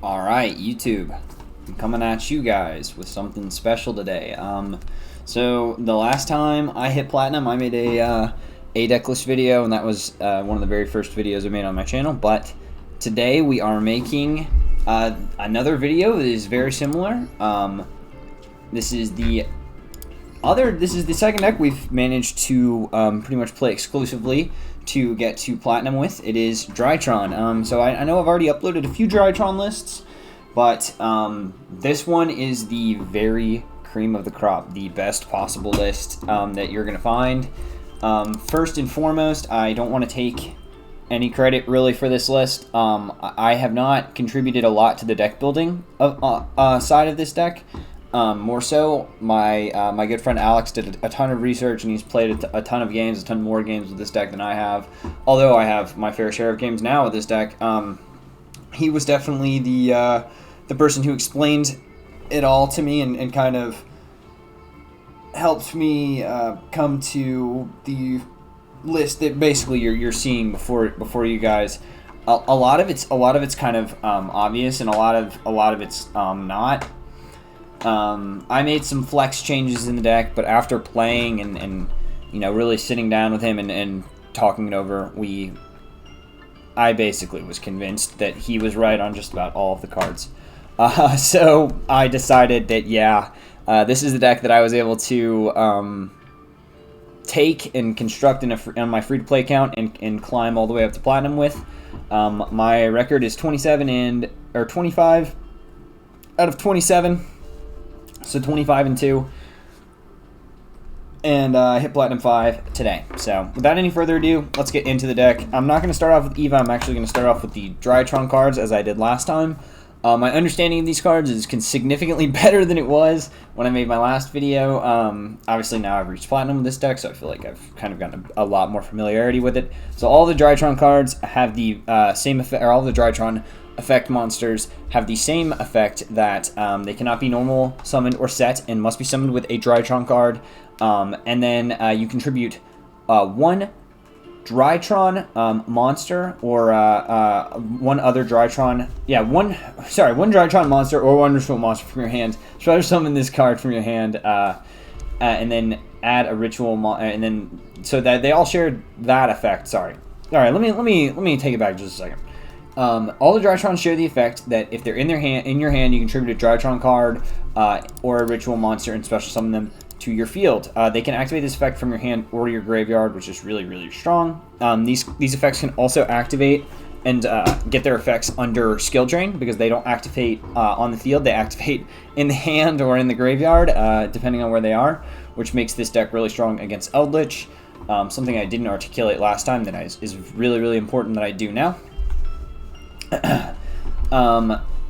Alright, YouTube. I'm coming at you guys with something special today. So the last time I hit platinum, I made a deck list video, and that was one of the very first videos I made on my channel. But today we are making another video that is very similar. This is the second deck we've managed to pretty much play exclusively to get to platinum with. It is Drytron. So I know I've already uploaded a few Drytron lists, but this one is the very cream of the crop, the best possible list that you're going to find. First and foremost, I don't want to take any credit really for this list. I have not contributed a lot to the deck building side of this deck. More so, my good friend Alex did a ton of research, and he's played a ton of games, a ton more games with this deck than I have. Although I have my fair share of games now with this deck, he was definitely the person who explained it all to me and kind of helped me come to the list that basically you're seeing before you guys. A lot of it's kind of obvious, and a lot of it's not. I made some flex changes in the deck, but after playing and really sitting down with him and talking it over, I basically was convinced that he was right on just about all of the cards. So I decided that this is the deck that I was able to take and construct on my free-to-play account and climb all the way up to platinum with. My record is 25 out of 27. So 25-2, and I hit Platinum 5 today. So without any further ado, let's get into the deck. I'm not going to start off with Eva. I'm actually going to start off with the Drytron cards as I did last time. My understanding of these cards is significantly better than it was when I made my last video. Obviously now I've reached Platinum with this deck, so I feel like I've kind of gotten a lot more familiarity with it. So all the Drytron cards have the same effect, or all the Drytron effect monsters have the same effect that they cannot be normal summoned or set and must be summoned with a Drytron card. And then you contribute one Drytron monster or one other Drytron. one Drytron monster or one ritual monster from your hand. Try to summon this card from your hand, and then add a ritual and then so that they all share that effect. Sorry. All right, let me take it back just a second. All the Drytrons share the effect that if they're in your hand, you contribute a Drytron card or a ritual monster and special summon them to your field. They can activate this effect from your hand or your graveyard, which is really, really strong. These effects can also activate and get their effects under skill drain because they don't activate on the field. They activate in the hand or in the graveyard, depending on where they are, which makes this deck really strong against Eldritch. Something I didn't articulate last time that is really, really important that I do now.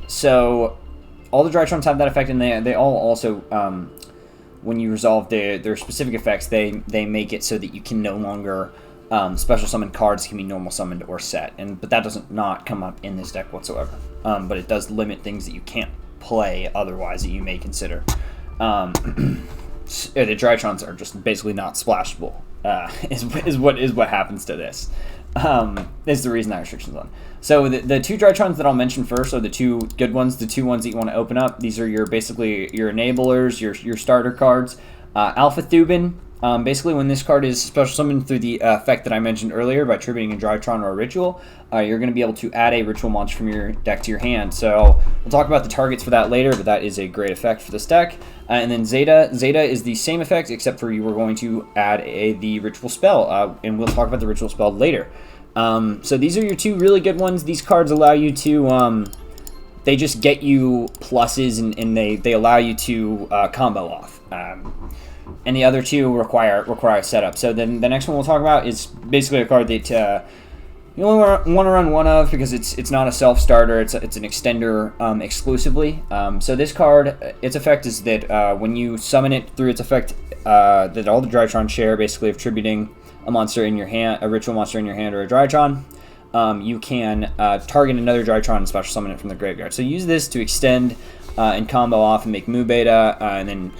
So all the Drytrons have that effect, and they all also, when you resolve their specific effects, they make it so that you can no longer special summon cards can be normal summoned or set, but that doesn't not come up in this deck whatsoever. But it does limit things that you can't play otherwise that you may consider. The Drytrons are just basically not splashable. Is what happens to this. Is the reason that restriction's on. So the two Drytrons that I'll mention first are the two good ones, the two ones that you want to open up. These are basically your enablers, your starter cards. Alpha Thubin. Basically, when this card is special summoned through the effect that I mentioned earlier by tributing a Drytron or a ritual, you're going to be able to add a ritual monster from your deck to your hand. So we'll talk about the targets for that later, but that is a great effect for this deck. And then Zeta. Zeta is the same effect, except for you were going to add the ritual spell, and we'll talk about the ritual spell later. So these are your two really good ones. These cards allow you to, they just get you pluses, and they allow you to combo off. And the other two require a setup. So then the next one we'll talk about is basically a card that you only want to run one of because it's not a self-starter. It's an extender exclusively. So this card, its effect is that when you summon it through its effect that all the Drytron share, basically of tributing a monster in your hand, a ritual monster in your hand, or a Drytron, you can target another Drytron and special summon it from the graveyard. So use this to extend and combo off and make Moo Beta, and then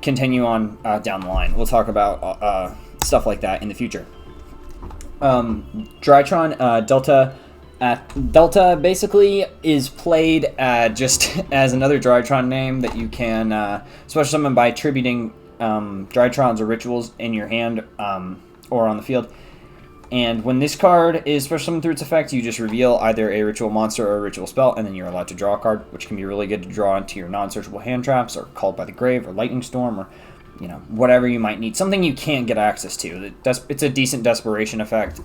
continue on down the line. We'll talk about stuff like that in the future. Drytron Delta Delta basically is played just as another Drytron name that you can special summon by attributing Drytrons or rituals in your hand or on the field. And when this card is special summoned through its effect, you just reveal either a ritual monster or a ritual spell, and then you're allowed to draw a card, which can be really good to draw into your non-searchable hand traps, or Called by the Grave, or Lightning Storm, or whatever you might need. Something you can't get access to. It's a decent desperation effect.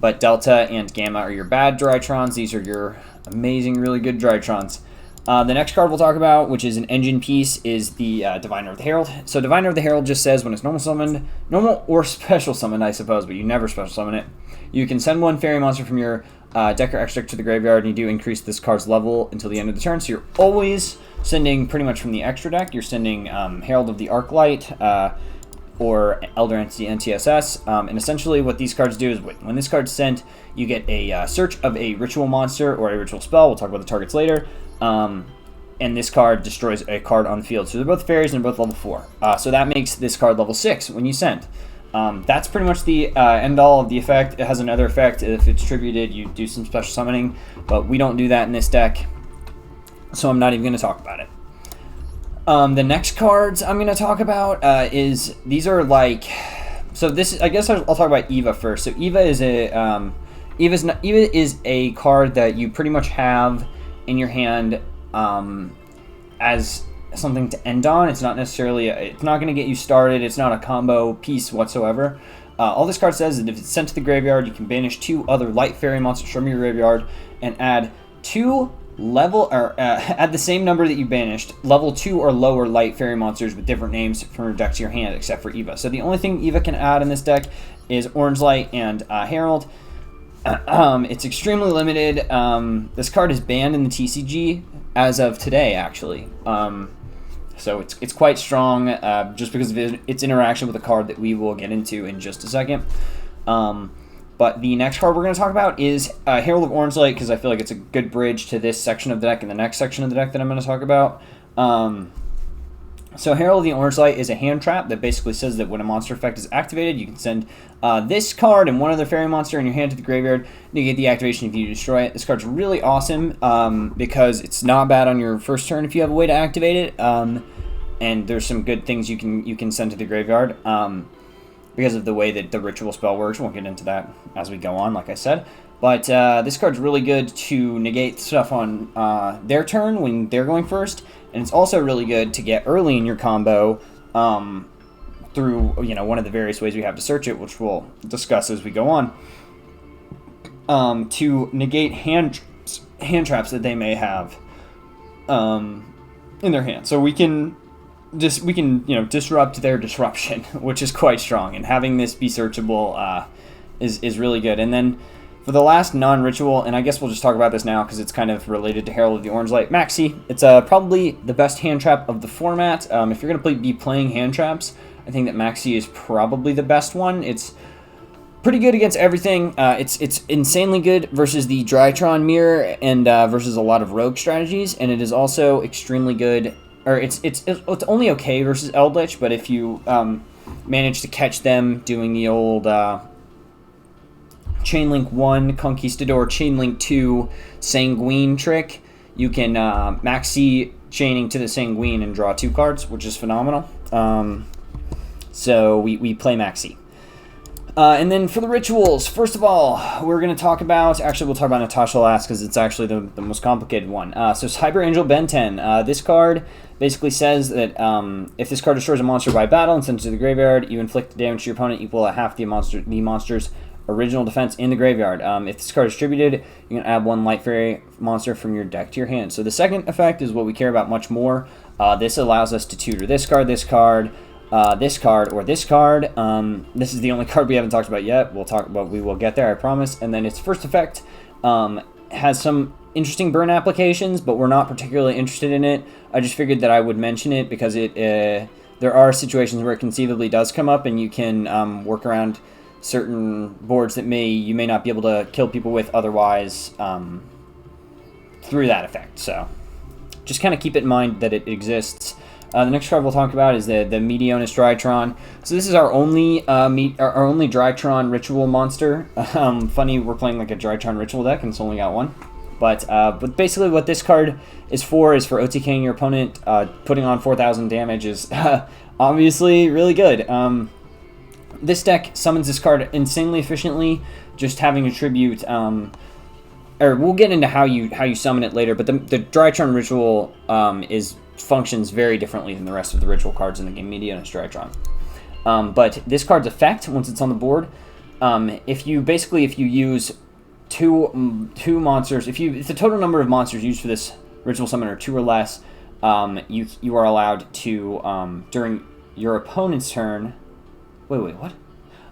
But Delta and Gamma are your bad Drytrons. These are your amazing, really good Drytrons. The next card we'll talk about, which is an engine piece, is the Diviner of the Herald. So Diviner of the Herald just says when it's normal summoned, normal or special summoned, I suppose, but you never special summon it, you can send one fairy monster from your deck or extra to the graveyard, and you do increase this card's level until the end of the turn. So you're always sending pretty much from the extra deck. You're sending Herald of the Arclight, or Elder Entity NTSS, and essentially what these cards do is when this card's sent, you get a search of a ritual monster or a ritual spell. We'll talk about the targets later. And this card destroys a card on the field. So they're both fairies and they're both level 4. So that makes this card level 6 when you send. That's pretty much the end-all of the effect. It has another effect. If it's tributed, you do some special summoning, but we don't do that in this deck, so I'm not even going to talk about it. The next cards I'm going to talk about is, these are like, so this, I guess I'll talk about Eva first. So Eva is Eva is a card that you pretty much have in your hand as something to end on. It's not necessarily, it's not going to get you started. It's not a combo piece whatsoever. All this card says is that if it's sent to the graveyard, you can banish 2 other light fairy monsters from your graveyard and add 2 add the same number that you banished, level 2 or lower light fairy monsters with different names from your deck to your hand, except for Eva. So the only thing Eva can add in this deck is Orange Light and Herald. It's extremely limited. This card is banned in the TCG as of today, actually. So it's quite strong, just because of its interaction with a card that we will get into in just a second. But the next card we're going to talk about is Herald of Orange Light, because I feel like it's a good bridge to this section of the deck and the next section of the deck that I'm going to talk about. So Herald of the Orange Light is a hand trap that basically says that when a monster effect is activated, you can send this card and one other fairy monster in your hand to the graveyard to get the activation if you destroy it. This card's really awesome because it's not bad on your first turn if you have a way to activate it. And there's some good things you can send to the graveyard. Because of the way that the ritual spell works. We'll get into that as we go on, like I said. But this card's really good to negate stuff on their turn when they're going first. And it's also really good to get early in your combo through one of the various ways we have to search it, which we'll discuss as we go on, to negate hand traps that they may have in their hand. So we can disrupt their disruption, which is quite strong, and having this be searchable is really good. And then for the last non-ritual, and I guess we'll just talk about this now because it's kind of related to Herald of the Orange Light, Maxi. It's probably the best hand trap of the format. If you're going to be playing hand traps, I think that Maxi is probably the best one. It's pretty good against everything. It's insanely good versus the Drytron mirror and versus a lot of rogue strategies, and it is also extremely good. Or it's only okay versus Eldritch, but if you manage to catch them doing the old Chainlink 1 Conquistador, Chainlink 2 Sanguine trick, you can Maxi chaining to the Sanguine and draw 2 cards, which is phenomenal. So we play Maxi. And then for the rituals, first of all, we're going to talk about, actually we'll talk about Natasha last because it's actually the most complicated one. So Cyber Angel Ben 10. This card basically says that if this card destroys a monster by battle and sends it to the graveyard, you inflict damage to your opponent equal to half the monster's original defense in the graveyard. If this card is distributed, you can add 1 light fairy monster from your deck to your hand. So the second effect is what we care about much more. This allows us to tutor this card, this card, this card, or this card. This is the only card we haven't talked about yet. We will get there, I promise. And then its first effect has some interesting burn applications, but we're not particularly interested in it. I just figured that I would mention it because there are situations where it conceivably does come up, and you can work around certain boards that you may not be able to kill people with otherwise through that effect. So just kind of keep it in mind that it exists. The next card we'll talk about is the Meteonis Drytron. So this is our only our only Drytron ritual monster. Funny, we're playing like a Drytron ritual deck and it's only got one. But basically what this card is for OTKing your opponent. Putting on 4,000 damage is obviously really good. This deck summons this card insanely efficiently, just having a tribute. Or we'll get into how you summon it later, but the Drytron ritual functions very differently than the rest of the ritual cards in the game, Meteonis Drytron. But this card's effect, once it's on the board, if you use two monsters, if the total number of monsters used for this ritual summon are 2 or less, you are allowed to during your opponent's turn. Wait, what?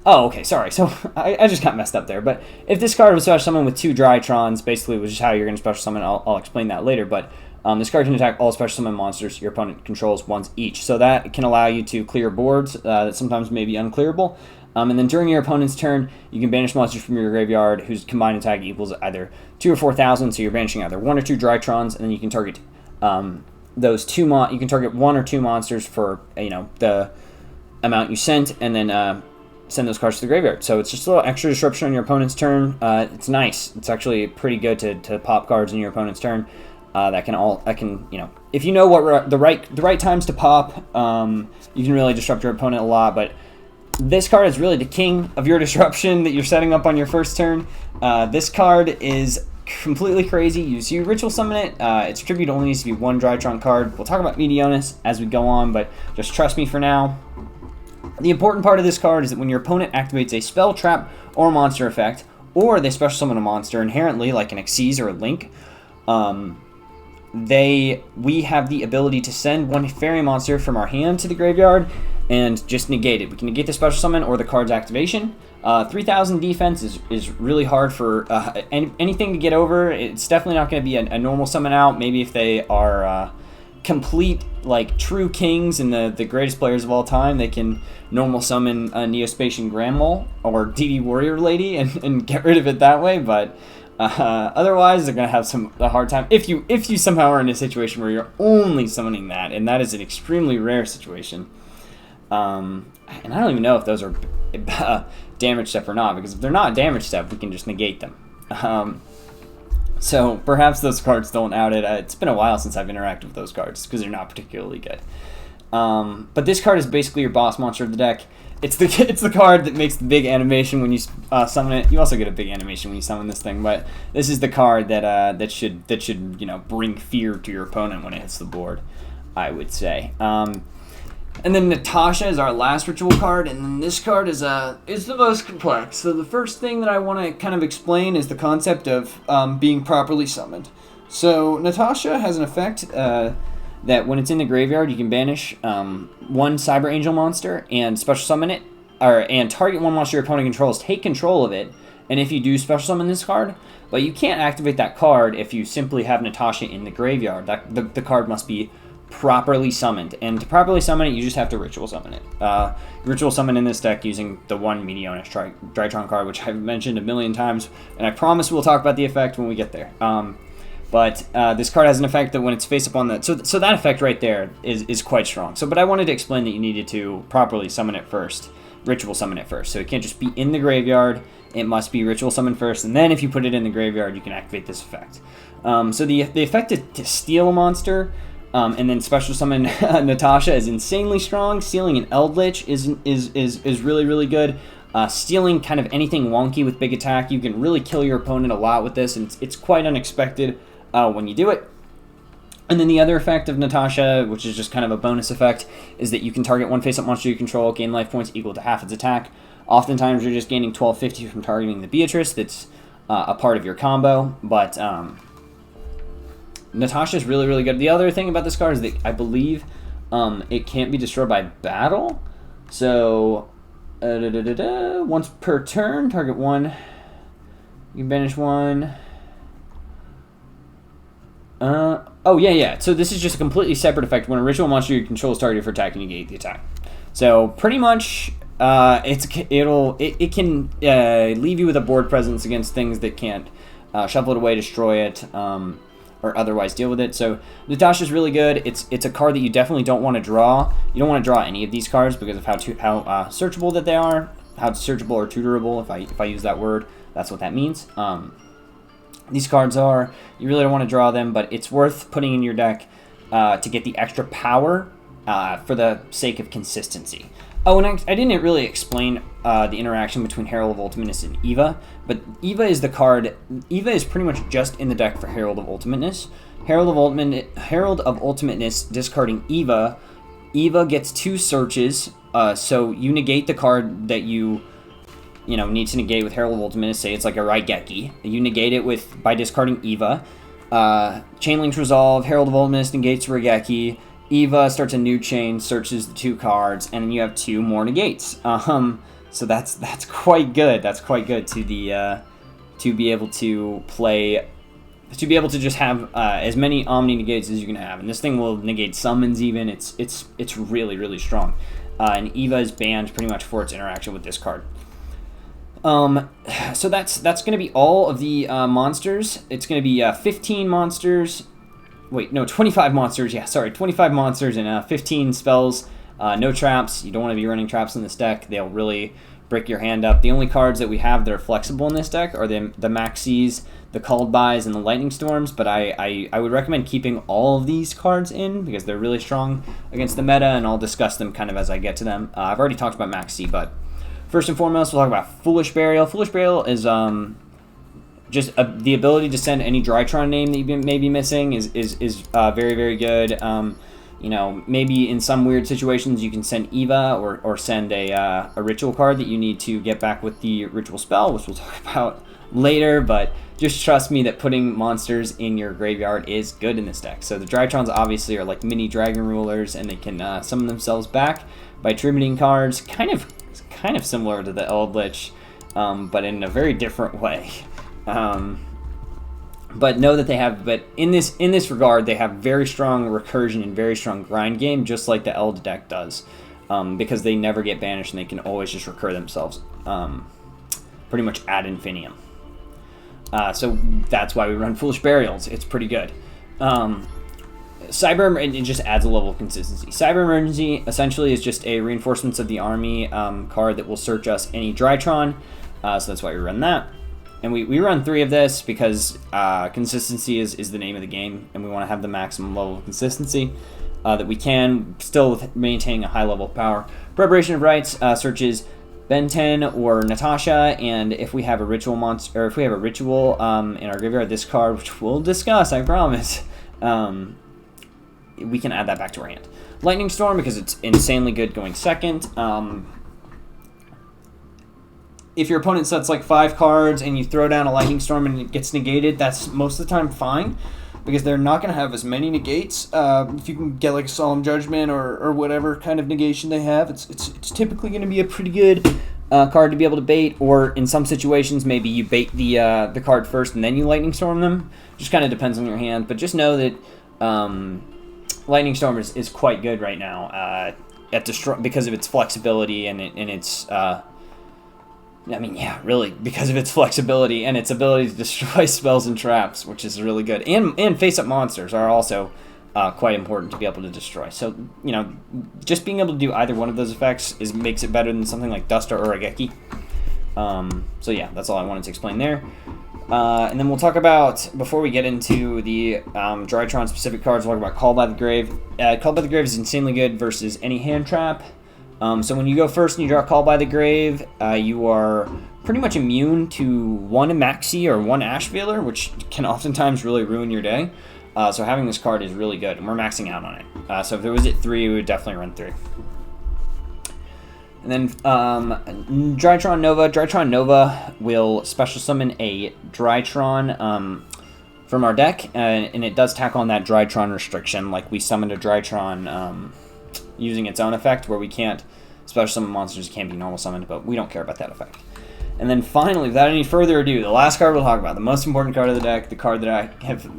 Oh, okay, sorry. So I just got messed up there. But if this card was special summon with 2 Drytrons, basically, which is how you're going to special summon, I'll explain that later. But this card can attack all special summon monsters your opponent controls once each. So that can allow you to clear boards that sometimes may be unclearable. And then during your opponent's turn, you can banish monsters from your graveyard whose combined attack equals either 2 or 4,000. So you're banishing either 1 or 2 Drytrons, and then you can target those 2 you can target 1 or 2 monsters for the amount you sent, and then send those cards to the graveyard. So it's just a little extra disruption on your opponent's turn. It's nice. It's actually pretty good to pop cards in your opponent's turn. If you know what the right times to pop, you can really disrupt your opponent a lot. But this card is really the king of your disruption that you're setting up on your first turn. This card is completely crazy. You ritual summon it. Its tribute only needs to be 1 Drytron card. We'll talk about Meteonis as we go on, but just trust me for now. The important part of this card is that when your opponent activates a spell, trap, or monster effect, or they special summon a monster inherently, like an Xyz or a Link, we have the ability to send 1 fairy monster from our hand to the graveyard and just negate it. We can negate the special summon or the card's activation. 3,000 defense is really hard for anything to get over. It's definitely not going to be a normal summon out. Maybe if they are complete, like, true kings and the greatest players of all time, they can normal summon a Neospatian Grandmole or DD Warrior Lady and get rid of it that way. But otherwise, they're going to have a hard time if you somehow are in a situation where you're only summoning that, and that is an extremely rare situation. And I don't even know if those are damage step or not, because if they're not damage step, we can just negate them. So perhaps those cards don't out it. It's been a while since I've interacted with those cards because they're not particularly good. But this card is basically your boss monster of the deck. It's the card that makes the big animation when you summon it. You also get a big animation when you summon this thing, but this is the card that should bring fear to your opponent when it hits the board, I would say. And then Natasha is our last ritual card, and then this card is the most complex. So the first thing that I want to kind of explain is the concept of being properly summoned. So Natasha has an effect that when it's in the graveyard, you can banish 1 Cyber Angel monster and special summon it, and target 1 monster your opponent controls, take control of it, and if you do special summon this card, but you can't activate that card if you simply have Natasha in the graveyard. The card must be properly summoned, and to properly summon it, you just have to ritual summon it. Ritual summon in this deck using the 1 Meteonis Drytron card, which I've mentioned a million times, and I promise we'll talk about the effect when we get there. But this card has an effect that when it's face up on the... So that effect right there is quite strong. But I wanted to explain that you needed to properly summon it first, ritual summon it first. So it can't just be in the graveyard, it must be ritual summon first, and then if you put it in the graveyard, you can activate this effect. So the effect is to steal a monster, and then special summon Natasha is insanely strong. Stealing an Eldritch is really, really good. Stealing kind of anything wonky with big attack, you can really kill your opponent a lot with this, and it's quite unexpected when you do it. And then the other effect of Natasha, which is just kind of a bonus effect, is that you can target 1 face-up monster you control, gain life points equal to half its attack. Oftentimes you're just gaining 1250 from targeting the Beatrice that's a part of your combo, but Natasha's really, really good. The other thing about this card is that I believe it can't be destroyed by battle. So, once per turn, target 1. You can banish 1. Yeah. So this is just a completely separate effect. When a ritual monster you control is targeted for attack, and you negate the attack. So pretty much, it can leave you with a board presence against things that can't shuffle it away, destroy it. or otherwise deal with it. So Natasha's really good. It's a card that you definitely don't want to draw. You don't want to draw any of these cards because of how searchable that they are, how searchable or tutorable, if I use that word. That's what that means. These cards are, you really don't want to draw them, but it's worth putting in your deck to get the extra power for the sake of consistency. Oh, and I didn't really explain the interaction between Herald of Ultimateness and Eva, but Eva is the card. Eva is pretty much just in the deck for Herald of Ultimateness. Herald of Ultimateness discarding Eva. Eva gets 2 searches, so you negate the card that you need to negate with Herald of Ultimateness. Say it's like a Raigeki. You negate it by discarding Eva. Chainlink's Resolve, Herald of Ultimateness negates Raigeki. Eva starts a new chain, searches the 2 cards, and then you have 2 more negates. So that's quite good. That's quite good to be able to play, to be able to just have as many Omni negates as you can have. And this thing will negate summons even. It's really, really strong. And Eva is banned pretty much for its interaction with this card. So that's going to be all of the monsters. It's going to be 15 monsters. Wait, no, 25 monsters. Yeah, sorry, 25 monsters and 15 spells. No traps. You don't want to be running traps in this deck. They'll really break your hand up. The only cards that we have that are flexible in this deck are the Maxis, the Called Bys, and the Lightning Storms, but I would recommend keeping all of these cards in because they're really strong against the meta, and I'll discuss them kind of as I get to them. I've already talked about Maxi, but first and foremost, we'll talk about Foolish Burial. Foolish Burial is just the ability to send any Drytron name that you may be missing is very, very good. Maybe in some weird situations you can send Eva or send a ritual card that you need to get back with the ritual spell, which we'll talk about later, but just trust me that putting monsters in your graveyard is good in this deck. So the Drytrons obviously are like mini dragon rulers, and they can summon themselves back by tributing cards, kind of similar to the Eldritch, but in a very different way. But know that but in this regard, they have very strong recursion and very strong grind game, just like the Eld deck does, because they never get banished and they can always just recur themselves, pretty much ad infinitum. So that's why we run Foolish Burials. It's pretty good. It just adds a level of consistency. Cyber Emergency essentially is just a Reinforcements of the Army card that will search us any Drytron, so that's why we run that. And we run 3 of this because consistency is the name of the game, and we want to have the maximum level of consistency that we can, still with maintaining a high level of power. Preparation of Rites searches Benten or Natasha, and if we have a ritual monster, or if we have a ritual in our graveyard, this card, which we'll discuss, I promise, we can add that back to our hand. Lightning Storm, because it's insanely good going second. If your opponent sets like 5 cards and you throw down a Lightning Storm and it gets negated, that's most of the time fine, because they're not going to have as many negates. If you can get like a Solemn Judgment or whatever kind of negation they have, it's typically going to be a pretty good card to be able to bait, or in some situations maybe you bait the card first and then you Lightning Storm them. Just kind of depends on your hand, but just know that Lightning Storm is quite good right now because of its flexibility and its... really, because of its flexibility and its ability to destroy spells and traps, which is really good. And face-up monsters are also quite important to be able to destroy. So, just being able to do either one of those effects makes it better than something like Duster or Raigeki. So yeah, that's all I wanted to explain there. And then we'll talk about, before we get into the Drytron-specific cards, we'll talk about Call by the Grave. Call by the Grave is insanely good versus any hand trap. So when you go first and you draw Call by the Grave, you are pretty much immune to 1 Maxi or 1 Ash Veiler, which can oftentimes really ruin your day. So having this card is really good, and we're maxing out on it. So if there was at 3, we would definitely run 3. And then Drytron Nova. Drytron Nova will special summon a Drytron from our deck, and it does tack on that Drytron restriction, like we summoned a Drytron using its own effect, where we can't special summon monsters, can't be normal summoned, but we don't care about that effect. And then finally, without any further ado, the last card we'll talk about, the most important card of the deck, the card that I have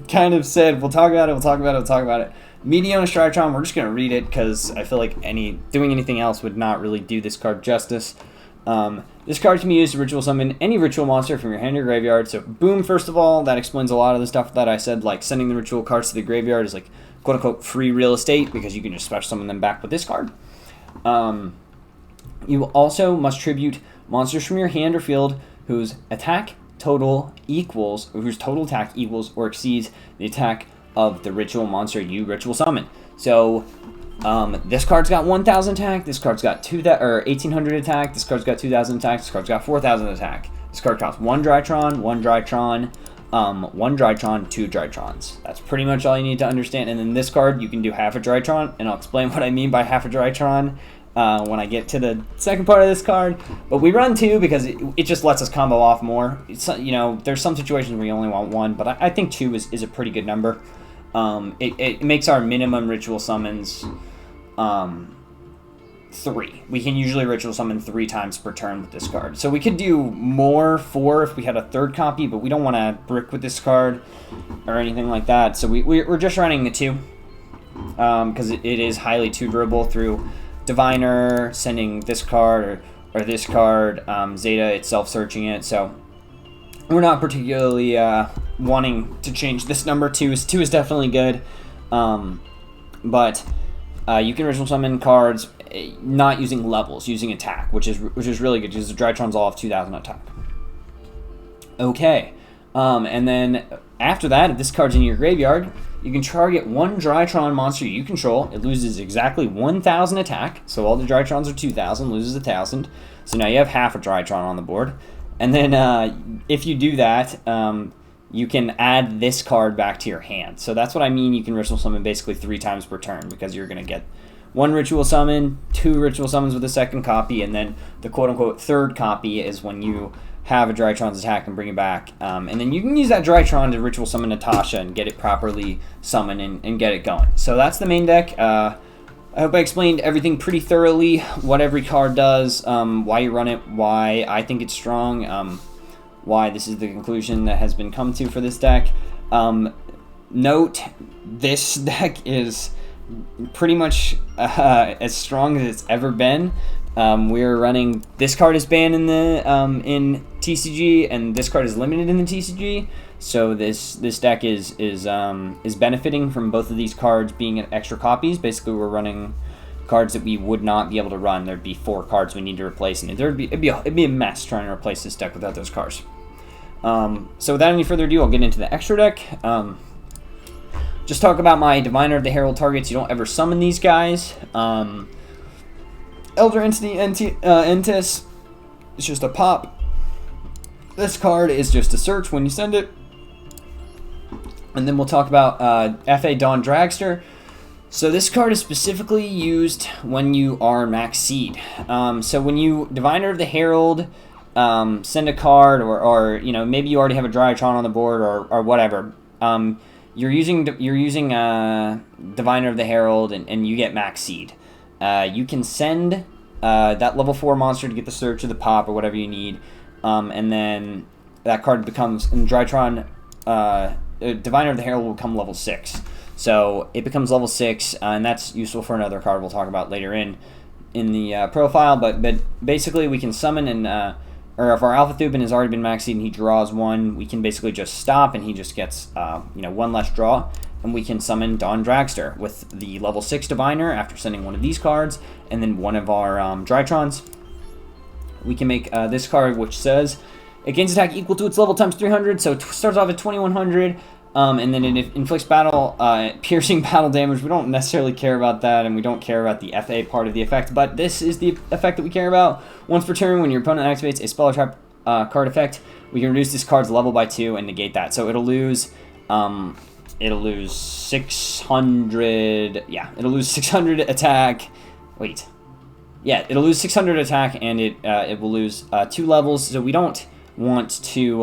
kind of said, we'll talk about it. Medionis Drytron, we're just going to read it because I feel like doing anything else would not really do this card justice. This card can be used to ritual summon any ritual monster from your hand or graveyard. So boom, first of all, that explains a lot of the stuff that I said, like sending the ritual cards to the graveyard is like quote-unquote free real estate because you can just special summon them back with this card. You also must tribute monsters from your hand or field whose attack total equals, or whose total attack equals or exceeds the attack of the ritual monster you ritual summon. So this card's got 1,000 attack. This card's got 1,800 attack. This card's got 2,000 attack. This card's got 4,000 attack. This card costs 1 Drytron, 1 Drytron, 1 Drytron, 2 Drytrons. That's pretty much all you need to understand. And then this card, you can do half a Drytron, and I'll explain what I mean by half a Drytron when I get to the second part of this card. But we run 2 because it just lets us combo off more. It's, you know, there's some situations where you only want 1, but I think 2 is a pretty good number. It makes our minimum ritual summons 3. We can usually ritual summon 3 times per turn with this card. So we could do more, 4 if we had a third copy, but we don't want to brick with this card or anything like that. So we're just running the 2 because it is highly tutorable through Diviner, sending this card or this card, Zeta itself searching it. So we're not particularly wanting to change this number. 2 is definitely good, but you can ritual summon cards not using levels, using attack, which is really good because the Drytrons all have 2,000 attack. Okay, and then after that, if this card's in your graveyard, you can target 1 Drytron monster you control. It loses exactly 1,000 attack, so all the Drytrons are 2,000, loses 1,000. So now you have half a Drytron on the board. And then if you do that, you can add this card back to your hand. So that's what I mean. You can ritual summon basically 3 times per turn because you're going to get 1 ritual summon, 2 ritual summons with a second copy, and then the quote-unquote third copy is when you have a Drytron's attack and bring it back. And then you can use that Drytron to ritual summon Natasha and get it properly summoned and get it going. So that's the main deck. I hope I explained everything pretty thoroughly, what every card does, why you run it, why I think it's strong, why this is the conclusion that has been come to for this deck. Note, this deck is pretty much as strong as it's ever been. We're running, this card is banned in the in TCG, and this card is limited in the TCG. So this deck is benefiting from both of these cards being extra copies. Basically, we're running cards that we would not be able to run. There'd be 4 cards we need to replace, and it'd be a mess trying to replace this deck without those cards. So without any further ado, I'll get into the extra deck. Just talk about my Diviner of the Herald targets. You don't ever summon these guys. Elder Entity Entis is just a pop. This card is just a search when you send it. And then we'll talk about FA Dawn Dragster. So this card is specifically used when you are max seed. So when you Diviner of the Herald, send a card, or you know, maybe you already have a Drytron on the board or whatever. You're using Diviner of the Herald and you get max seed. You can send that level 4 monster to get the search or the pop or whatever you need, and then that card becomes, in Drytron, Diviner of the Herald will become level 6. So it becomes level 6, and that's useful for another card we'll talk about later in the profile. But basically, we can summon and or if our Alpha Thuban has already been maxed and he draws 1, we can basically just stop and he just gets 1 less draw. And we can summon Dawn Dragster with the level 6 Diviner after sending one of these cards, and then one of our Drytrons. We can make this card, which says it gains attack equal to its level times 300, so it starts off at 2100, and then it inflicts piercing battle damage. We don't necessarily care about that, and we don't care about the FA part of the effect, but this is the effect that we care about. Once per turn, when your opponent activates a spell or trap card effect, we can reduce this card's level by 2 and negate that. So it'll lose 600. Yeah, it'll lose 600 attack. Wait. Yeah, it'll lose 600 attack, and it will lose 2 levels. So we don't want to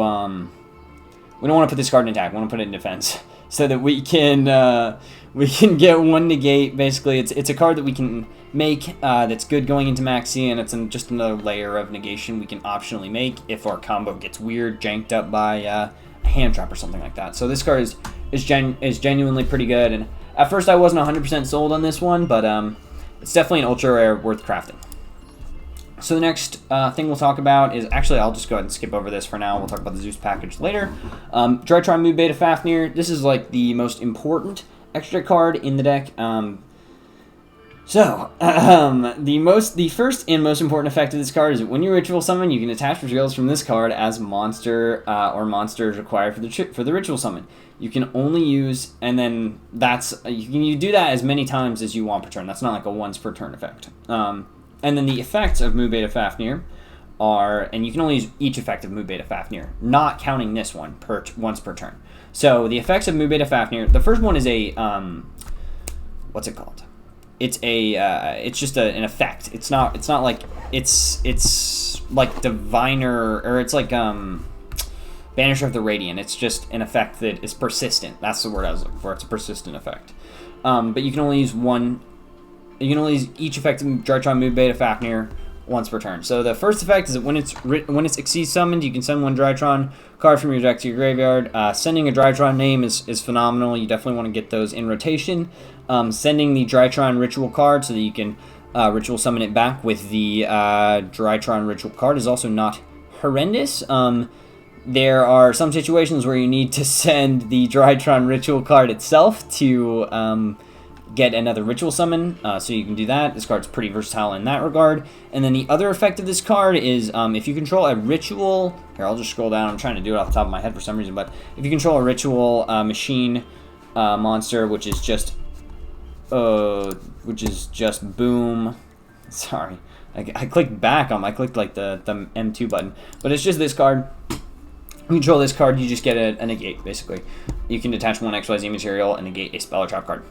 put this card in attack. We want to put it in defense so that we can get 1 negate. Basically, it's a card that we can make that's good going into Maxi, and it's just another layer of negation we can optionally make if our combo gets weird, janked up by a hand trap or something like that. So this card is genuinely pretty good, and at first I wasn't 100% sold on this one, but it's definitely an ultra rare worth crafting. So the next thing we'll talk about is, actually, I'll just go ahead and skip over this for now. We'll talk about the Zeus package later. Drytron Mood Beta Fafnir. This is like the most important extra card in the deck. The first and most important effect of this card is that when you ritual summon, you can attach materials from this card as monster or monsters required for the ritual summon. You can only use, and then you do that as many times as you want per turn. That's not like a once per turn effect. And then the effects of Mood Beta Fafnir are, and you can only use each effect of Mood Beta Fafnir, not counting this one once per turn. So the effects of Mood Beta Fafnir, the first one is a what's it called? It's just an effect. It's not like it's like Diviner, or it's like Banisher of the Radiant. It's just an effect that is persistent. That's the word I was looking for. It's a persistent effect. But you can only use one. You can only use each effect of Drytron Mood Beta Fafnir once per turn. So the first effect is that when it's Exceed summoned, you can send one Drytron card from your deck to your graveyard. Sending a Drytron name is phenomenal. You definitely want to get those in rotation. Sending the Drytron ritual card so that you can ritual summon it back with the Drytron ritual card is also not horrendous. There are some situations where you need to send the Drytron ritual card itself to get another ritual summon, so you can do that. This card's pretty versatile in that regard. And then the other effect of this card is if you control a ritual, here I'll just scroll down, I'm trying to do it off the top of my head for some reason, but if you control a ritual machine monster, which is just boom, sorry, I clicked back on, I clicked like the M2 button, but it's just this card. You control this card, you just get a negate, basically. You can detach one XYZ material and negate a spell or trap card.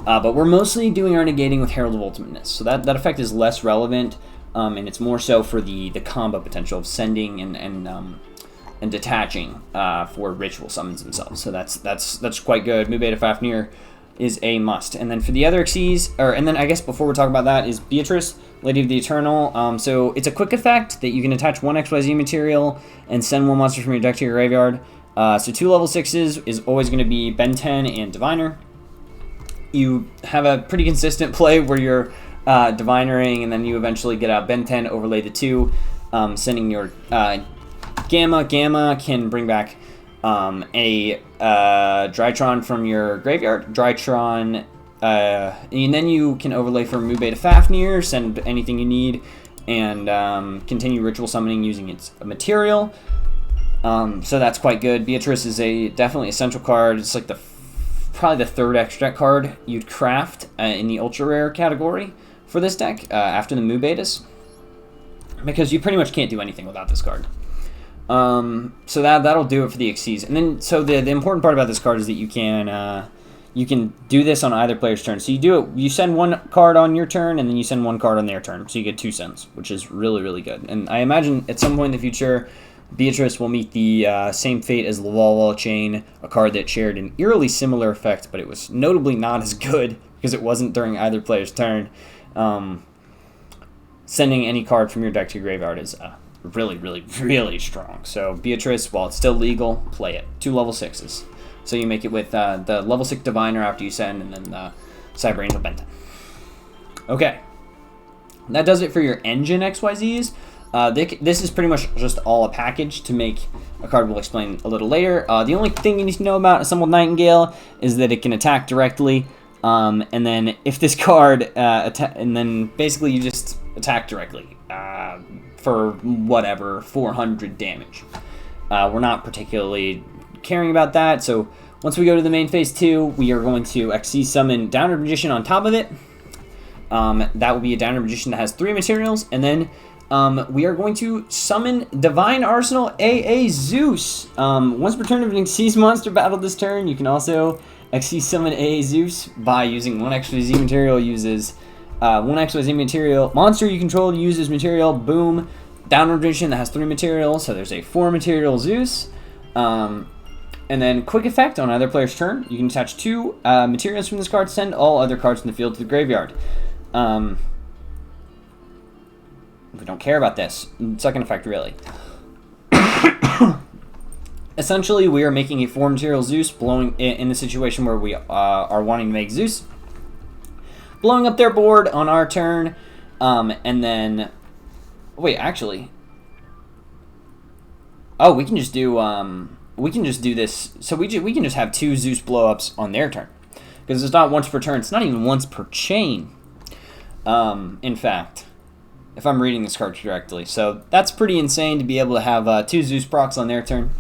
But we're mostly doing our negating with Herald of Ultimateness, so that effect is less relevant, and it's more so for the combo potential of sending and detaching for ritual summons themselves. So that's quite good. Mood Beta Fafnir is a must. And then for the other Xyz, and then I guess before we talk about that is Beatrice, Lady of the Eternal. So it's a quick effect that you can attach one XYZ material and send one monster from your deck to your graveyard. So 2 level 6s is always going to be Ben 10 and Diviner. You have a pretty consistent play where you're Divinering, and then you eventually get out Ben 10, overlay the 2, sending your Gamma. Gamma can bring back a Drytron from your graveyard. Drytron, and then you can overlay for Mood Beta Fafnir, send anything you need, and continue ritual summoning using its material. So that's quite good. Beatrice is a definitely essential card. It's like probably the 3rd extract card you'd craft in the ultra rare category for this deck after the Mood Betas, because you pretty much can't do anything without this card. So that'll do it for the Xyz. And then so the important part about this card is that you can do this on either player's turn. So you send one card on your turn, and then you send one card on their turn. So you get 2 sends, which is really, really good. And I imagine at some point in the future, Beatrice will meet the same fate as the Wall Chain, a card that shared an eerily similar effect, but it was notably not as good because it wasn't during either player's turn. Sending any card from your deck to your graveyard is really, really, really strong. So Beatrice, while it's still legal, play it. 2 level 6s. So you make it with the level 6 Diviner after you send, and then the Cyber Angel Benton. Okay. That does it for your engine XYZs. This is pretty much just all a package to make a card we'll explain a little later. The only thing you need to know about Assembled Nightingale is that it can attack directly, and then if this card, and then basically you just attack directly for whatever, 400 damage. We're not particularly caring about that, so once we go to the main phase 2, we are going to Xyz summon Downward Magician on top of it. That will be a Downward Magician that has 3 materials, and then we are going to summon Divine Arsenal AA Zeus. Once per turn of an Xyz monster battled this turn, you can also Xyz summon AA Zeus by using 1 XYZ material. Uses 1 XYZ material. Monster you control uses material. Boom. Downward Magician that has 3 materials, so there's a 4 material Zeus. And then quick effect on either player's turn. You can attach 2 materials from this card. Send all other cards from the field to the graveyard. We don't care about this. Second effect, really. Essentially, we are making a 4 material Zeus, blowing in the situation where we are wanting to make Zeus, blowing up their board on our turn, and then Wait, actually. Oh, we can just do this. So we can just have 2 Zeus blow-ups on their turn. Because it's not once per turn. It's not even once per chain. In fact, if I'm reading this card correctly. So that's pretty insane to be able to have 2 Zeus procs on their turn.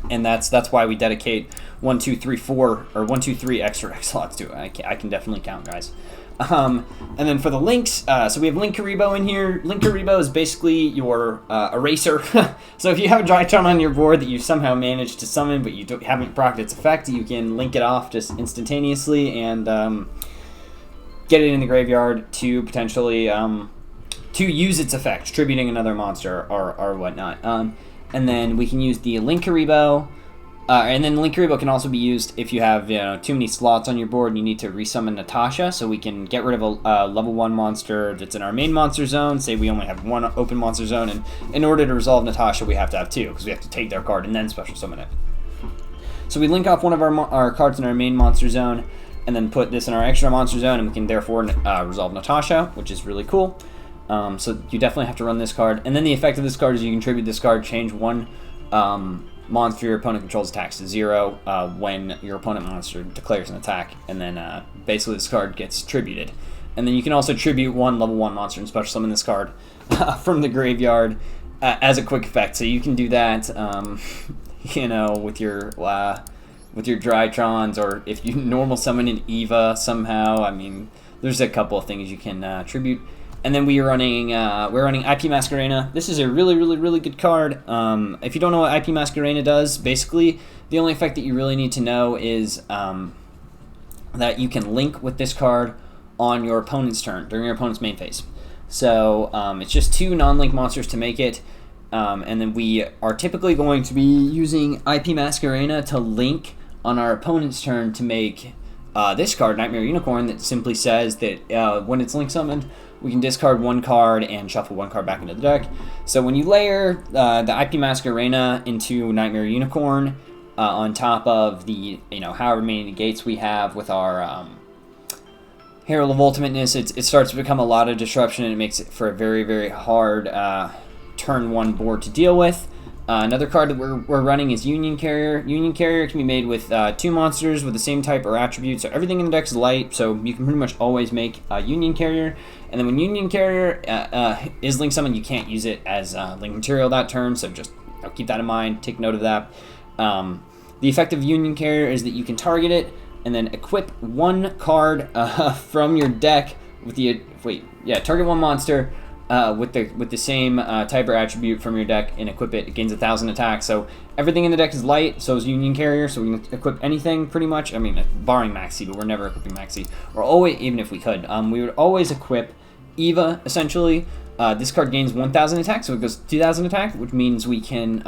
And that's why we dedicate 1, 2, 3, 4, or 1, 2, 3 extra X slots to it. I can definitely count, guys. And then for the links, so we have Link Karibo in here. Link Karibo is basically your eraser. So if you have a Drytron on your board that you somehow managed to summon, but you haven't procced its effect, you can link it off just instantaneously and get it in the graveyard to potentially to use its effect, tributing another monster or whatnot. And then we can use the Link Karibo. And then Link Karibo can also be used if you have too many slots on your board and you need to resummon Natasha, so we can get rid of a level 1 monster that's in our main monster zone. Say we only have 1 open monster zone, and in order to resolve Natasha we have to have 2, because we have to take their card and then special summon it. So we link off one of our cards in our main monster zone, and then put this in our extra monster zone, and we can therefore resolve Natasha, which is really cool. So you definitely have to run this card. And then the effect of this card is you contribute this card, change 1 monster your opponent controls attacks to 0 when your opponent monster declares an attack, and then basically this card gets tributed. And then you can also tribute 1 level 1 monster and special summon this card from the graveyard as a quick effect. So you can do that, with your Drytrons, or if you normal summon an Eva somehow. I mean, there's a couple of things you can tribute. And then we're running IP Masquerena. This is a really good card. If you don't know what IP Masquerena does, basically the only effect that you really need to know is that you can link with this card on your opponent's turn during your opponent's main phase. So it's just 2 non-link monsters to make it, and then we are typically going to be using IP Masquerena to link on our opponent's turn to make this card, Nightmare Unicorn, that simply says that when it's link summoned, we can discard 1 card and shuffle 1 card back into the deck. So when you layer the IP Masquerena into Nightmare Unicorn on top of the however many negates we have with our Herald of Ultimateness, it starts to become a lot of disruption, and it makes it for a very hard turn 1 board to deal with. Another card that we're running is Union Carrier. Union Carrier can be made with 2 monsters with the same type or attribute, so everything in the deck is light, so you can pretty much always make Union Carrier. And then when Union Carrier is link summoned, you can't use it as link material that turn, so just keep that in mind, take note of that. The effect of Union Carrier is that you can target it and then equip 1 card from your deck with the target 1 monster with the same type or attribute from your deck and equip it. It gains 1,000 attacks. So everything in the deck is light, so is Union Carrier, so we can equip anything pretty much. I mean, barring Maxi, but we're never equipping Maxi. Or always, even if we could, we would always equip Eva, essentially. This card gains 1,000 attacks, so it goes 2,000 attack, which means we can,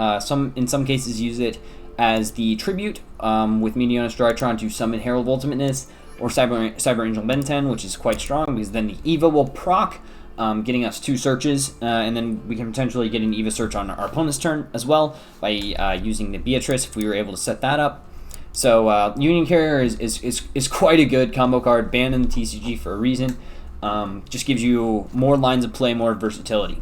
in some cases, use it as the tribute with Meteonis Drytron to summon Herald of Ultimateness, or Cyber Angel Benten, which is quite strong, because then the Eva will proc, getting us 2 searches, and then we can potentially get an Eva search on our opponent's turn as well by using the Beatrice if we were able to set that up. So Union Carrier is quite a good combo card, banned in the TCG for a reason. Just gives you more lines of play, more versatility.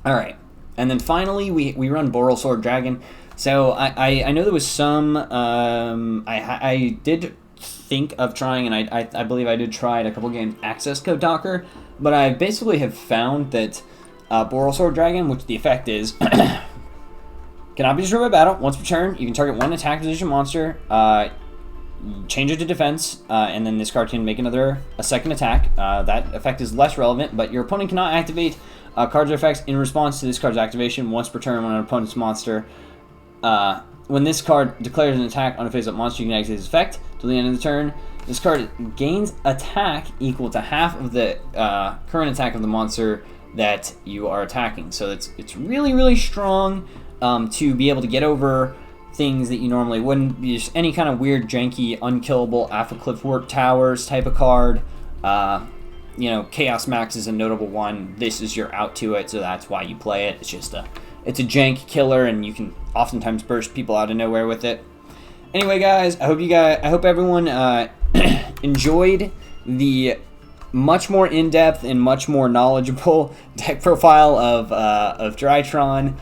Alright, and then finally we run Borrelsword Dragon. So I know there was some, I did think of trying, and I believe I did try it a couple games, Access Code Docker, but I basically have found that Borrelsword Dragon, which the effect is, cannot be destroyed by battle. Once per turn, you can target 1 attack position monster, change it to defense, and then this card can make a second attack. That effect is less relevant, but your opponent cannot activate cards or effects in response to this card's activation once per turn when an opponent's monster. When this card declares an attack on a face-up monster, you can activate this effect till the end of the turn. This card gains attack equal to half of the current attack of the monster that you are attacking. So it's really strong to be able to get over things that you normally wouldn't. Just any kind of weird, janky, unkillable Alpha Cliffwork Towers type of card. Chaos Max is a notable one. This is your out to it, so that's why you play it. It's a jank killer, and you can oftentimes burst people out of nowhere with it. Anyway, guys, I hope everyone enjoyed the much more in-depth and much more knowledgeable deck profile of Drytron.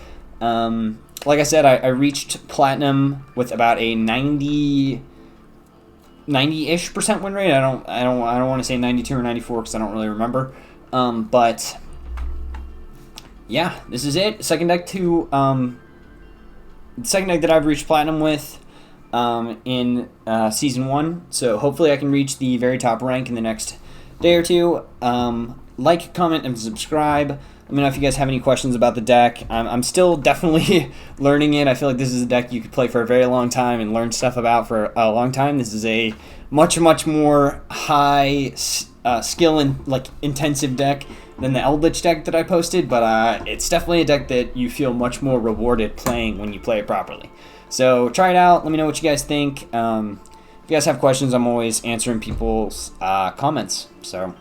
Like I said, I reached platinum with about a 90-ish% win rate. I don't want to say 92 or 94 because I don't really remember. But yeah, this is it. Second deck that I've reached platinum with in season 1. So hopefully I can reach the very top rank in the next day or two. Like, comment, and subscribe. Let me know if you guys have any questions about the deck. I'm still definitely learning it. I feel like this is a deck you could play for a very long time and learn stuff about for a long time. This is a much more high skill and intensive deck than the Eldritch deck that I posted, but it's definitely a deck that you feel much more rewarded playing when you play it properly. So try it out. Let me know what you guys think. If you guys have questions, I'm always answering people's comments. So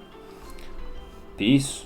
peace.